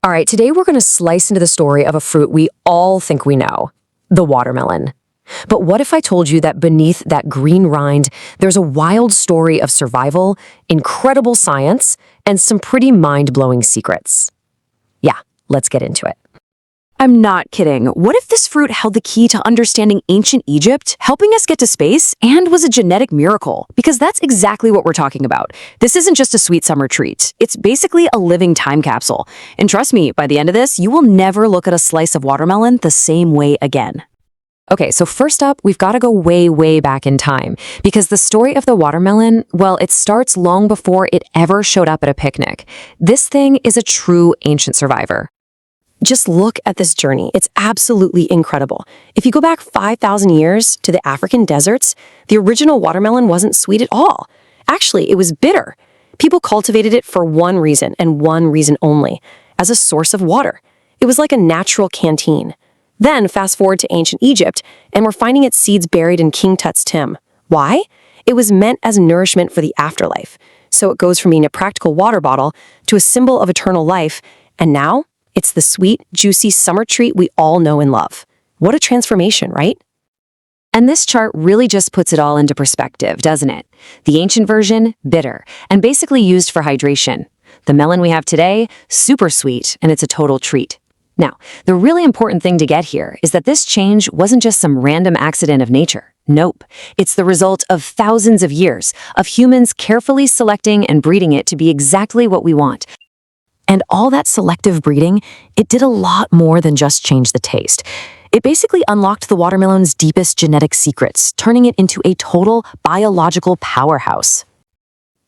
All right, today we're going to slice into the story of a fruit we all think we know, the watermelon. But what if I told you that beneath that green rind, there's a wild story of survival, incredible science, and some pretty mind-blowing secrets? Yeah, let's get into it. I'm not kidding. What if this fruit held the key to understanding ancient Egypt, helping us get to space, and was a genetic miracle? Because that's exactly what we're talking about. This isn't just a sweet summer treat. It's basically a living time capsule. And trust me, by the end of this, you will never look at a slice of watermelon the same way again. Okay, so first up, we've got to go way, way back in time, because the story of the watermelon, well, it starts long before it ever showed up at a picnic. This thing is a true ancient survivor. Just look at this journey. It's absolutely incredible. If you go back 5,000 years to the African deserts, the original watermelon wasn't sweet at all. Actually, it was bitter. People cultivated it for one reason, and one reason only, as a source of water. It was like a natural canteen. Then, fast forward to ancient Egypt, and we're finding its seeds buried in King Tut's tomb. Why? It was meant as nourishment for the afterlife. So it goes from being a practical water bottle to a symbol of eternal life, and now it's the sweet, juicy summer treat we all know and love. What a transformation, right? And this chart really just puts it all into perspective, doesn't it? The ancient version, bitter, and basically used for hydration. The melon we have today, super sweet, and it's a total treat. Now, the really important thing to get here is that this change wasn't just some random accident of nature. Nope. It's the result of thousands of years of humans carefully selecting and breeding it to be exactly what we want. And all that selective breeding, it did a lot more than just change the taste. It basically unlocked the watermelon's deepest genetic secrets, turning it into a total biological powerhouse.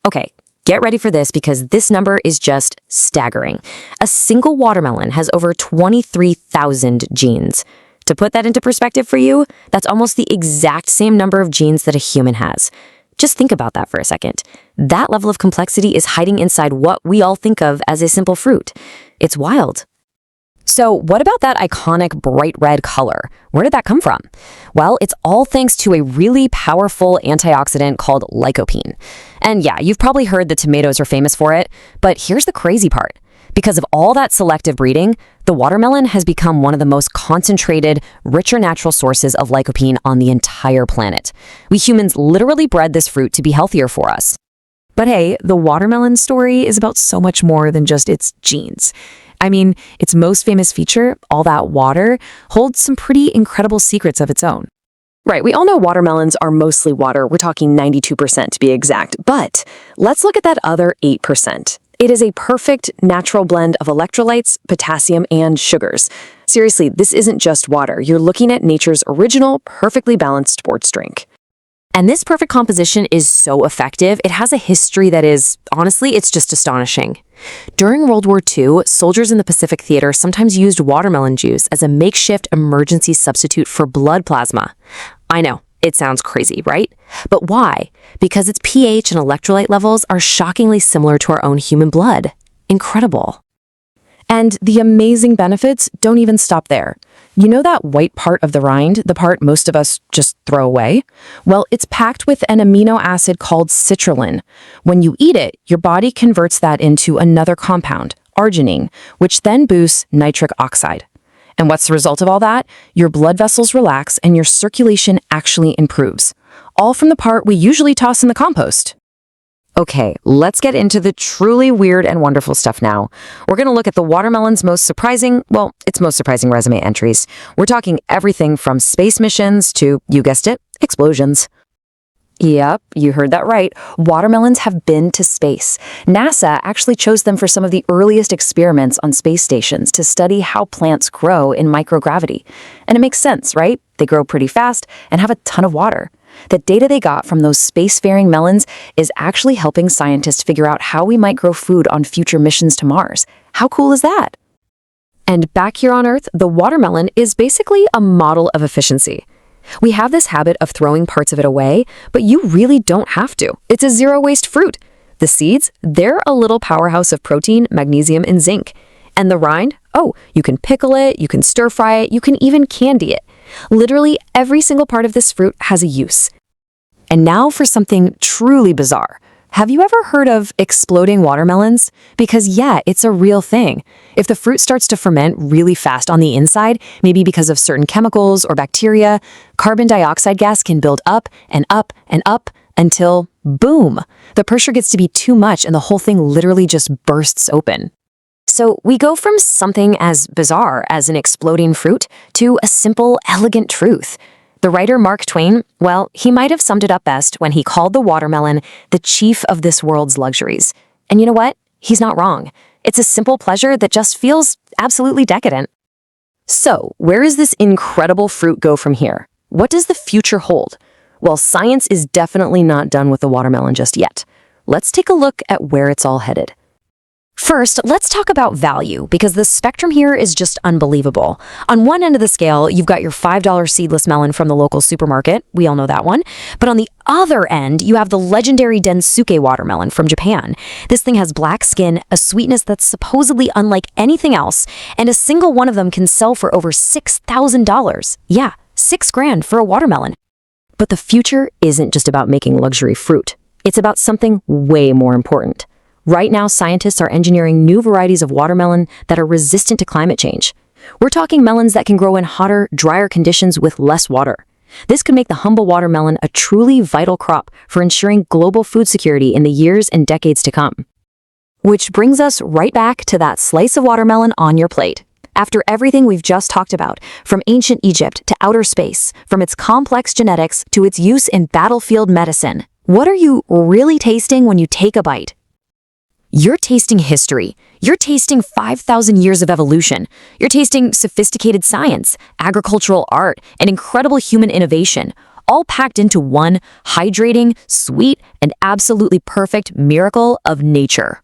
Okay, get ready for this because this number is just staggering. A single watermelon has over 23,000 genes. To put that into perspective for you, that's almost the exact same number of genes that a human has. Just think about that for a second. That level of complexity is hiding inside what we all think of as a simple fruit. It's wild. So what about that iconic bright red color? Where did that come from? Well, it's all thanks to a really powerful antioxidant called lycopene. And yeah, you've probably heard that tomatoes are famous for it, but here's the crazy part. Because of all that selective breeding, the watermelon has become one of the most concentrated, richer natural sources of lycopene on the entire planet. We humans literally bred this fruit to be healthier for us. But hey, the watermelon story is about so much more than just its genes. I mean, its most famous feature, all that water, holds some pretty incredible secrets of its own. Right, we all know watermelons are mostly water. We're talking 92% to be exact. But let's look at that other 8%. It is a perfect natural blend of electrolytes, potassium, and sugars. Seriously, this isn't just water. You're looking at nature's original, perfectly balanced sports drink. And this perfect composition is so effective, it has a history that is, honestly, it's just astonishing. During World War II, soldiers in the Pacific Theater sometimes used watermelon juice as a makeshift emergency substitute for blood plasma. I know, it sounds crazy, right? But why? Because its pH and electrolyte levels are shockingly similar to our own human blood. Incredible. And the amazing benefits don't even stop there. You know that white part of the rind, the part most of us just throw away? Well, it's packed with an amino acid called citrulline. When you eat it, your body converts that into another compound, arginine, which then boosts nitric oxide. And what's the result of all that? Your blood vessels relax and your circulation actually improves. All from the part we usually toss in the compost. Okay, let's get into the truly weird and wonderful stuff now. We're going to look at the watermelon's most surprising resume entries. We're talking everything from space missions to, you guessed it, explosions. Yep, you heard that right. Watermelons have been to space. NASA actually chose them for some of the earliest experiments on space stations to study how plants grow in microgravity. And it makes sense, right? They grow pretty fast and have a ton of water. The data they got from those spacefaring melons is actually helping scientists figure out how we might grow food on future missions to Mars. How cool is that? And back here on Earth, the watermelon is basically a model of efficiency. We have this habit of throwing parts of it away, but you really don't have to. It's a zero-waste fruit. The seeds, they're a little powerhouse of protein, magnesium, and zinc. And the rind, oh, you can pickle it, you can stir-fry it, you can even candy it. Literally every single part of this fruit has a use. And now for something truly bizarre. Have you ever heard of exploding watermelons? Because yeah, it's a real thing. If the fruit starts to ferment really fast on the inside, maybe because of certain chemicals or bacteria, carbon dioxide gas can build up and up and up until, boom, the pressure gets to be too much and the whole thing literally just bursts open. So we go from something as bizarre as an exploding fruit to a simple, elegant truth. The writer Mark Twain, well, he might have summed it up best when he called the watermelon the chief of this world's luxuries. And you know what? He's not wrong. It's a simple pleasure that just feels absolutely decadent. So, where does this incredible fruit go from here? What does the future hold? Well, science is definitely not done with the watermelon just yet. Let's take a look at where it's all headed. First, let's talk about value, because the spectrum here is just unbelievable. On one end of the scale, you've got your $5 seedless melon from the local supermarket. We all know that one. But on the other end, you have the legendary Densuke watermelon from Japan. This thing has black skin, a sweetness that's supposedly unlike anything else, and a single one of them can sell for over $6,000. Yeah, $6,000 for a watermelon. But the future isn't just about making luxury fruit. It's about something way more important. Right now, scientists are engineering new varieties of watermelon that are resistant to climate change. We're talking melons that can grow in hotter, drier conditions with less water. This could make the humble watermelon a truly vital crop for ensuring global food security in the years and decades to come. Which brings us right back to that slice of watermelon on your plate. After everything we've just talked about, from ancient Egypt to outer space, from its complex genetics to its use in battlefield medicine, what are you really tasting when you take a bite? You're tasting history. You're tasting 5,000 years of evolution. You're tasting sophisticated science, agricultural art, and incredible human innovation, all packed into one hydrating, sweet, and absolutely perfect miracle of nature.